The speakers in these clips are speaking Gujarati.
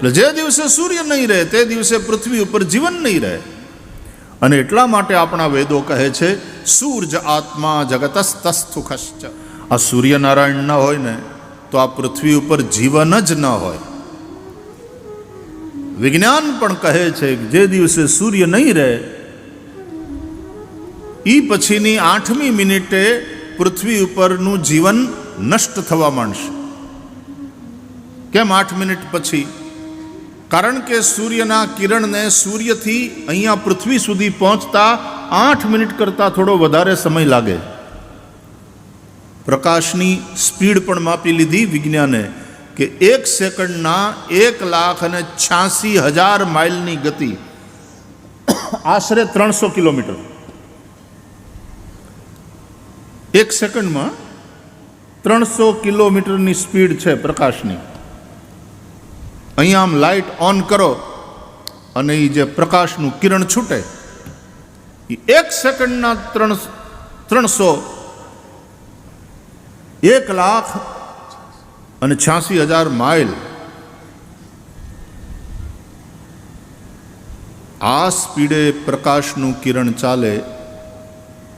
એટલે જે દિવસે સૂર્ય નહીં રહે તે દિવસે પૃથ્વી ઉપર જીવન નહીં રહે. અને એટલા માટે આપણા વેદો કહે છે સૂર્ય આત્મા જગતસ્તસ્થુખશ્ચ. આ સૂર્યનારાયણ ન હોય ને તો આ પૃથ્વી ઉપર જીવન જ ન હોય. વિજ્ઞાન પણ કહે છે કે જે દિવસે સૂર્ય નહીં રહે એ પછીની 8મી મિનિટે પૃથ્વી ઉપરનું જીવન નષ્ટ થવા માંડશે. કેમ 8 મિનિટ પછી? કારણ કે સૂર્યના કિરણને સૂર્યથી અહીંયા પૃથ્વી સુધી પહોંચતા 8 મિનિટ કરતાં થોડો વધારે સમય લાગે. પ્રકાશની સ્પીડ પણ માપી લીધી વિજ્ઞાને કે 1 સેકન્ડના 1,86,000 માઇલની ગતિ, આશરે 300 કિલોમીટર. 1 સેકન્ડમાં 300 કિલોમીટરની સ્પીડ છે પ્રકાશની. અહીંયા આમ લાઇટ ઓન કરો અને એ જે પ્રકાશનું કિરણ છૂટે એ 1 સેકન્ડના 300 1,86,000 માઇલ. આ સ્પીડે પ્રકાશનું કિરણ ચાલે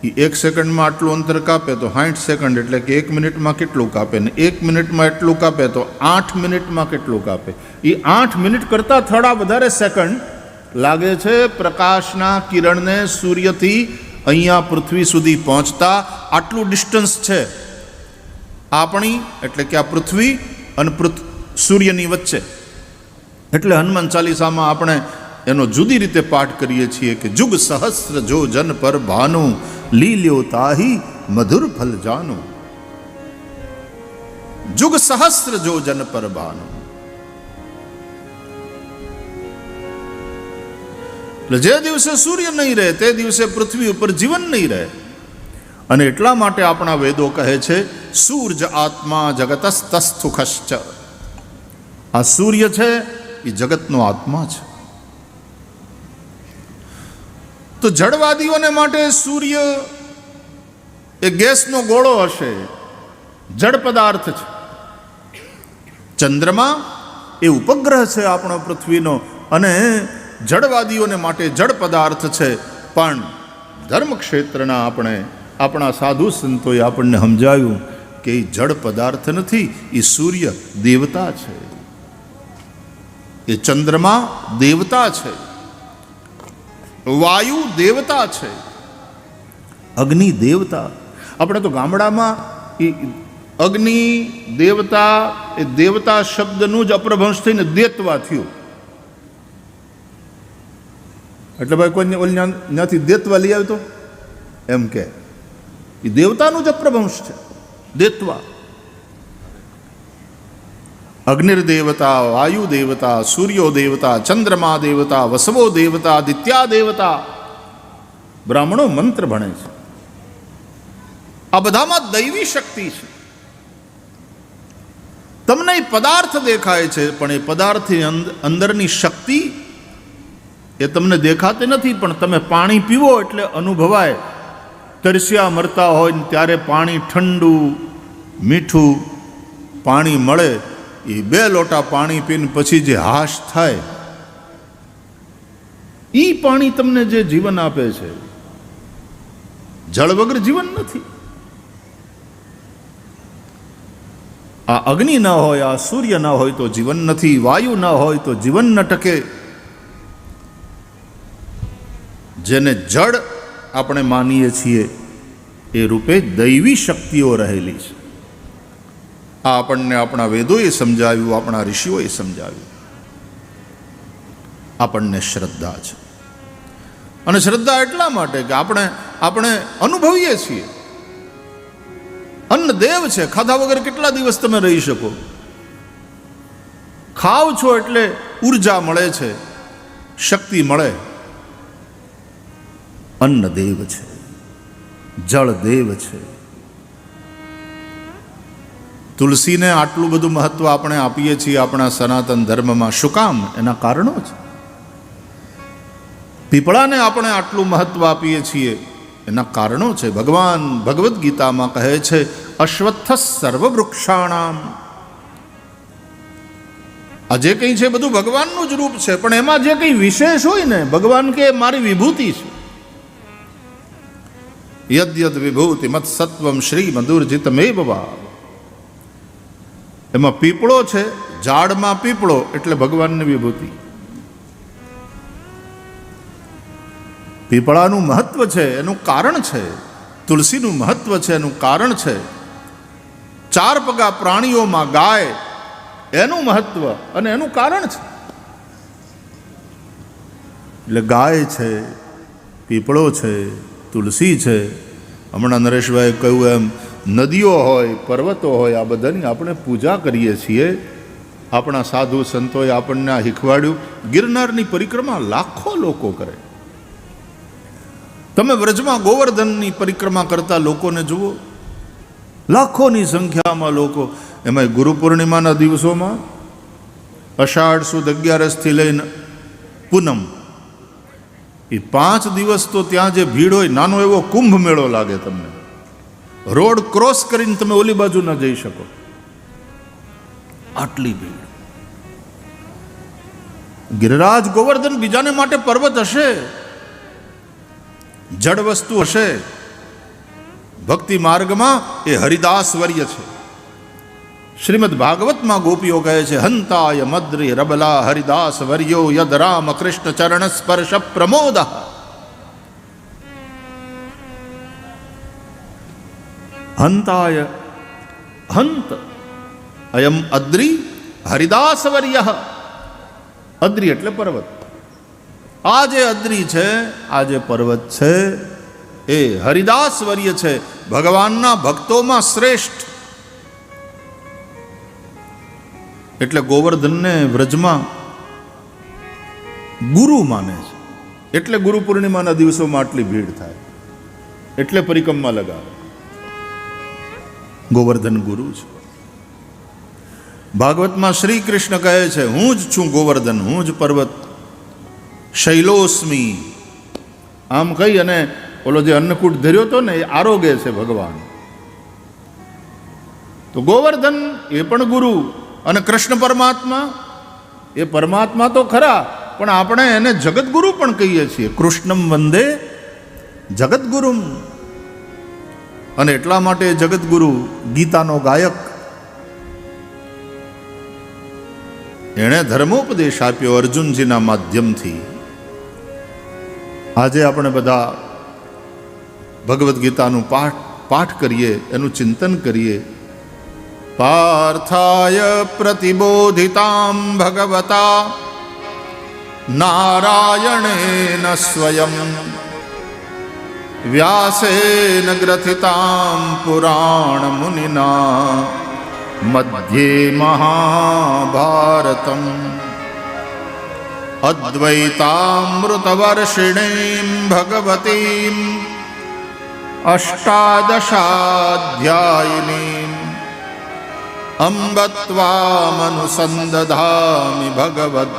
એ 1 સેકન્ડમાં આટલું અંતર કાપે તો 60 સેકન્ડ એટલે કે 1 મિનિટમાં કેટલું કાપે, ને 1 મિનિટમાં એટલું કાપે તો 8 મિનિટમાં કેટલું કાપે. એ 8 મિનિટ કરતાં થોડા વધારે સેકન્ડ લાગે છે પ્રકાશના કિરણને સૂર્યથી અહીંયા પૃથ્વી સુધી પહોંચતા. આટલું ડિસ્ટન્સ છે આપણી, એટલે કે આ પૃથ્વી અને સૂર્યની વચ્ચે. એટલે હનુમાન ચાલીસામાં આપણે એનો જુદી રીતે પાઠ કરીએ છીએ કે જુગ સહસ્ર જો જન પર ભાનું લીલ્યો તાહી મધુર ફલ જાનું. જુગ સહસ્ર જો જન પર ભાનું. એટલે જે દિવસે સૂર્ય નહીં રહે તે દિવસે પૃથ્વી ઉપર જીવન નહીં રહે. અને એટલા માટે આપણા વેદો કહે છે સૂર્ય આત્મા જગતસ્તસ્થુખશ્ચ. આ સૂર્ય છે એ જગતનો આત્મા છે. તો જડવાદીઓને માટે સૂર્ય એ ગેસનો ગોળો હશે, જડ પદાર્થ છે. ચંદ્રમા એ ઉપગ્રહ છે આપણો પૃથ્વીનો, અને જડવાદીઓને માટે જડ પદાર્થ છે. પણ ધર્મક્ષેત્રના આપણા સાધુ સંતોએ આપણને સમજાવ્યું કે એ જડ પદાર્થ નથી, એ સૂર્ય દેવતા છે, એ ચંદ્રમા દેવતા છે, વાયુ દેવતા છે, અગ્નિ દેવતા. આપણે તો ગામડામાં એ અગ્નિ દેવતા, એ દેવતા શબ્દનું જ અપ્રભંશ થઈને દેતવા થયું. એટલે ભાઈ કોઈ ત્યાંથી દેતવા લઈ આવ્યો તો એમ કે એ દેવતાનું જ અપ્રભંશ છે, દેતવા. અગ્નિર્દેવતા, વાયુ દેવતા, સૂર્યો દેવતા, ચંદ્રમા દેવતા, વસવો દેવતા, આદિત્યા દેવતા. બ્રાહ્મણો મંત્ર ભણે છે. આ બધામાં દૈવી શક્તિ છે. તમને એ પદાર્થ દેખાય છે, પણ એ પદાર્થની અંદરની શક્તિ એ તમને દેખાતી નથી. પણ તમે પાણી પીવો એટલે અનુભવાય. તરસ્યા મરતા હોય ને ત્યારે પાણી ઠંડુ મીઠું પાણી મળે, એ 2 લોટા પાણી પીને પછી જે હાશ થાય એ પાણી તમને જે જીવન આપે છે. જળ વગર જીવન નથી. આ અગ્નિ ન હોય, આ સૂર્ય ન હોય તો જીવન નથી, વાયુ ન હોય તો જીવન ન ટકે. જેને જડ આપણે માનીએ છીએ એ રૂપે દૈવી શક્તિઓ રહેલી છે. આ આપણને આપણા વેદોએ સમજાવ્યું, આપણા ઋષિઓએ સમજાવ્યું. આપણને શ્રદ્ધા છે. અને શ્રદ્ધા એટલા માટે કે આપણે અનુભવીએ છીએ. અન્ન દેવ છે. ખાધા વગર કેટલા દિવસ તમે રહી શકો? ખાવ છો એટલે ઉર્જા મળે છે, શક્તિ મળે. અન્ન દેવ છે, જળ દેવ છે. તુલસીને આટલું બધું મહત્વ આપણે આપીએ છીએ આપણા સનાતન ધર્મમાં. શું કામ? એના કારણો છે. પીપળાને આપણે આટલું મહત્વ આપીએ છીએ, એના કારણો છે. ભગવાન ભગવદ્ ગીતામાં કહે છે અશ્વત્થ સર્વવૃક્ષાણામ. આ જે કંઈ છે બધું ભગવાનનું જ રૂપ છે, પણ એમાં જે કંઈ વિશેષ હોય ને, ભગવાન કે મારી વિભૂતિ છે. યદ્યદ વિભૂતિ મત સત્વમ શ્રી મધુરજિતમેવ ભાવ. એમાં પીપળો છે, ઝાડમાં પીપળો એટલે ભગવાનની વિભૂતિ. પીપળાનું મહત્વ છે, એનું કારણ છે. તુલસીનું મહત્વ છે, એનું કારણ છે. ચાર પગા પ્રાણીઓમાં ગાય, એનું મહત્વ અને એનું કારણ છે. એટલે ગાય છે, પીપળો છે, તુલસી છે. હમણાં નરેશભાઈ કહ્યું એમ નદીઓ હોય, પર્વતો હોય, આ બધાની આપણે પૂજા કરીએ છીએ. આપણા સાધુ સંતોએ આપણને આ શીખવાડ્યું. ગિરનારની પરિક્રમા લાખો લોકો કરે. તમે વ્રજમાં ગોવર્ધનની પરિક્રમા કરતા લોકોને જુઓ, લાખોની સંખ્યામાં લોકો. એમાં ગુરુ પૂર્ણિમાના દિવસોમાં અષાઢ સુદ 11થી લઈને પૂનમ, એ 5 દિવસ તો ત્યાં જે ભીડ હોય, નાનો એવો કુંભ મેળો લાગે. તમને રોડ ક્રોસ કરીને તમે ઓલી બાજુ ન જઈ શકો, આટલી ભીડ. ગિરિરાજ ગોવર્ધન બીજાને માટે પર્વત હશે, જડ વસ્તુ હશે. ભક્તિ માર્ગમાં એ હરિદાસ વર્ય છે. શ્રીમદ ભાગવતમાં ગોપીઓ કહે છે, હંતાય મદ્રી રબલા હરિદાસ વર્યો યદ રામ કૃષ્ણ ચરણ સ્પર્શ પ્રમોદ. હંતાય, હંત અયમ અદ્રી હરિદાસ વર્ય. અદ્રી એટલે પર્વત. આ જે અદ્રી છે, આ જે પર્વત છે, એ હરિદાસ વર્ય છે, ભગવાનના ભક્તોમાં શ્રેષ્ઠ. એટલે ગોવર્ધનને વ્રજમાં ગુરુ માને છે. એટલે ગુરુ પૂર્ણિમાના દિવસોમાં આટલી ભીડ થાય, એટલે પરિક્રમા લગાવે. ગોવર્ધન ગુરુ છે. ભાગવતમાં શ્રી કૃષ્ણ કહે છે, હું જ છું ગોવર્ધન, હું જ પર્વત. શૈલોસ્મી. આમ કહી અને ઓલો જે અન્નકૂટ ધર્યો હતો ને, એ આરોગે છે ભગવાન. તો ગોવર્ધન એ પણ ગુરુ, અને કૃષ્ણ પરમાત્મા એ પરમાત્મા તો ખરા, પણ આપણે એને જગતગુરુ પણ કહીએ છીએ. કૃષ્ણમ વંદે જગતગુરુમ. અને એટલા માટે જગતગુરુ ગીતાનો ગાયક, એણે ધર્મોપદેશ આપ્યો અર્જુનજીના માધ્યમથી. આજે આપણે બધા ભગવદ્ ગીતાનું પાઠ કરીએ, એનું ચિંતન કરીએ. પાર્થાય પ્રતિબોધિતામ ભગવતા નારાયણેન સ્વયં વ્યાસેન ગ્રથિતામ પુરાણ મુનિના મધ્યે મહાભારતમ અદ્વૈતામૃતવર્ષિણીમ ભગવતીમ અષ્ટાદશાધ્યાયિનીમ અંબ ત્વામનુસંદધામિ ભગવદ્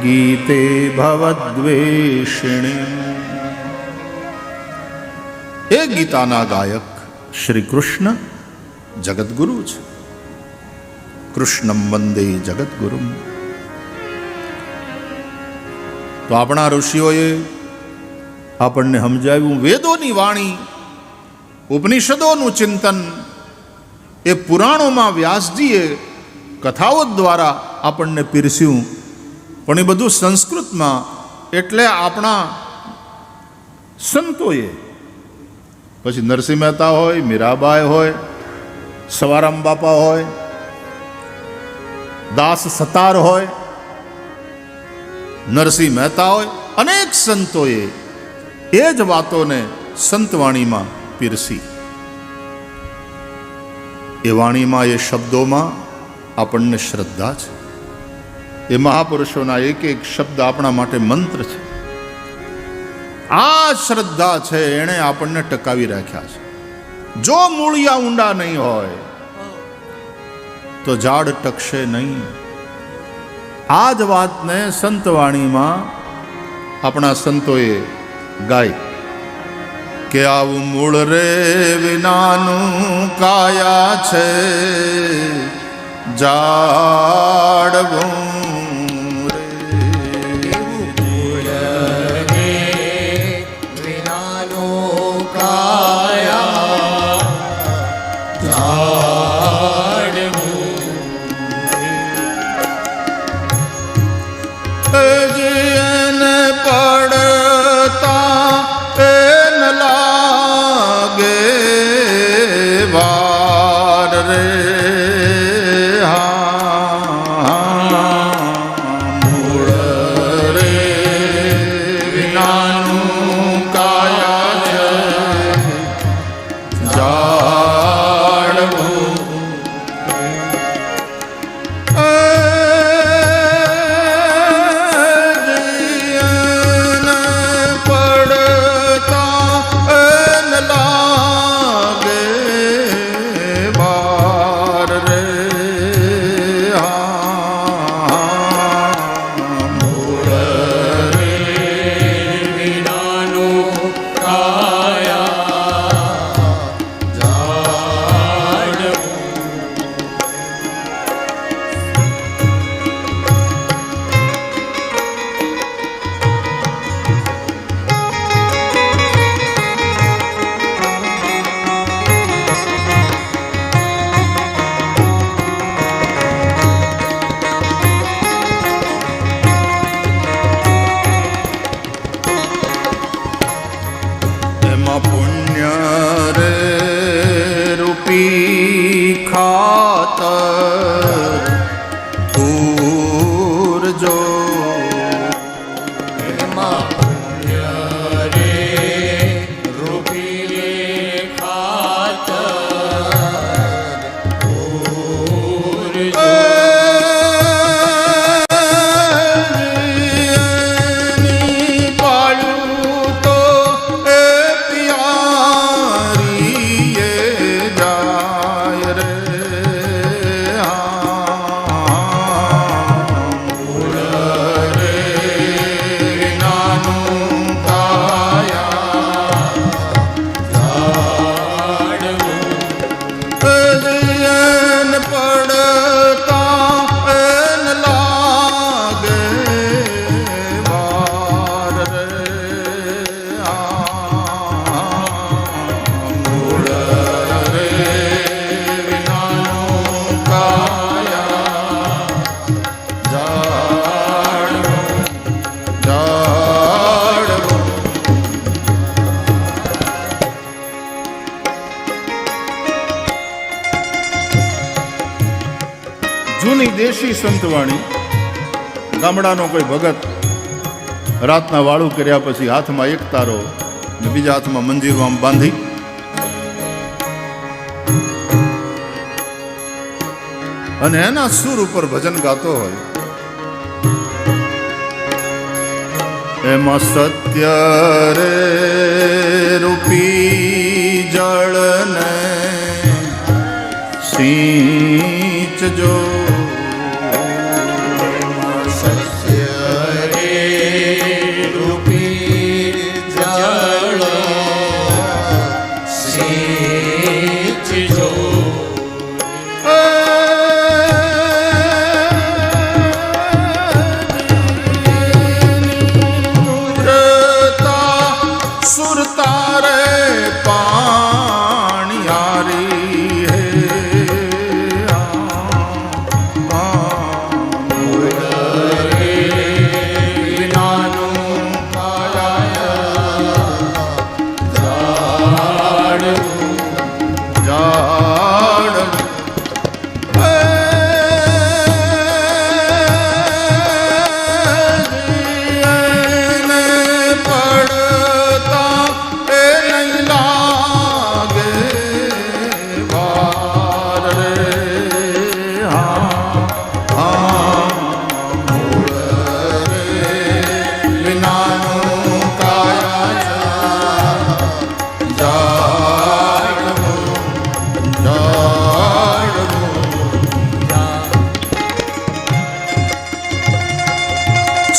ગીતે ભવદ્વેષિણી. એ ગીતાના ગાયક શ્રી કૃષ્ણ જગતગુરુ છે. કૃષ્ણમ વંદે જગતગુરુમ. તો આપણા ઋષિઓએ આપણને સમજાવ્યું. વેદોની વાણી, ઉપનિષદોનું ચિંતન, એ પુરાણોમાં વ્યાસજીએ કથાઓ દ્વારા આપણને પીરસ્યું. પણ એ બધું સંસ્કૃતમાં. એટલે આપણા સંતોએ, પછી નરસિંહ મહેતા હોય, મીરાબાઈ હોય, સવારામ બાપા હોય, દાસ સતાર હોય, નરસિંહ મહેતા હોય, અનેક સંતોએ એ જ વાતોને સંતવાણીમાં પીરસી. એ વાણીમાં, એ શબ્દોમાં આપણને શ્રદ્ધા છે. એ મહાપુરુષોના એક એક શબ્દ આપણા માટે મંત્ર છે. આ શ્રદ્ધા છે, એણે આપણને ટકાવી રાખ્યા છે. જો મૂળિયા ઊંડા નહીં હોય તો ઝાડ ટકશે નહીં. આ જ વાતને સંતવાણીમાં આપણા સંતોએ ગાય કે આવું મૂળ રે વિનાનું કાયા છે ઝાડવું જીને પડતા ન લાગે વાર રે મૂળ રે વિનાનું કાયા જાળવું પુણ્ય રે રૂપી ખાતર પૂરજો એમાં પુણ્ય રે રૂપી ખાતર પૂરજો જૂની દેશી સંતવાણી ગામડાનો કોઈ ભગત રાતના વાળું કર્યા પછી હાથમાં એક તારો અને બીજા હાથમાં મંજીરું આમ બાંધી અને એના સુર ઉપર ભજન ગાતો હોય. એમાં સત્ય રે રૂપી જળને સિંચજો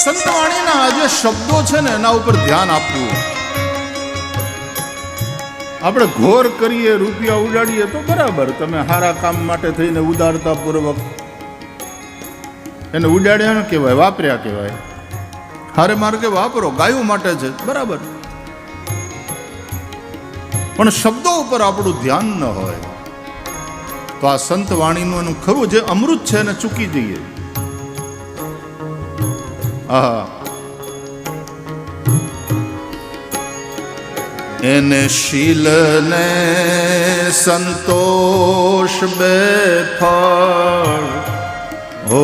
સંતવાણીના જે શબ્દો છે ને એના ઉપર ધ્યાન આપવું. આપણે ઘોર કરીએ, રૂપિયા ઉડાડીએ તો બરાબર, તમે સારા કામ માટે થઈને ઉદારતા પૂર્વક એને ઉડાડ્યા ન કહેવાય, વાપર્યા કહેવાય. હારે માર્ગે વાપરો, ગાયું માટે છે, બરાબર. પણ શબ્દો ઉપર આપણું ધ્યાન ન હોય તો આ સંતવાણીનું એનું ખરું જે અમૃત છે એને ચૂકી જઈએ. હા, એને શીલ ને સંતોષ બે ફળ હો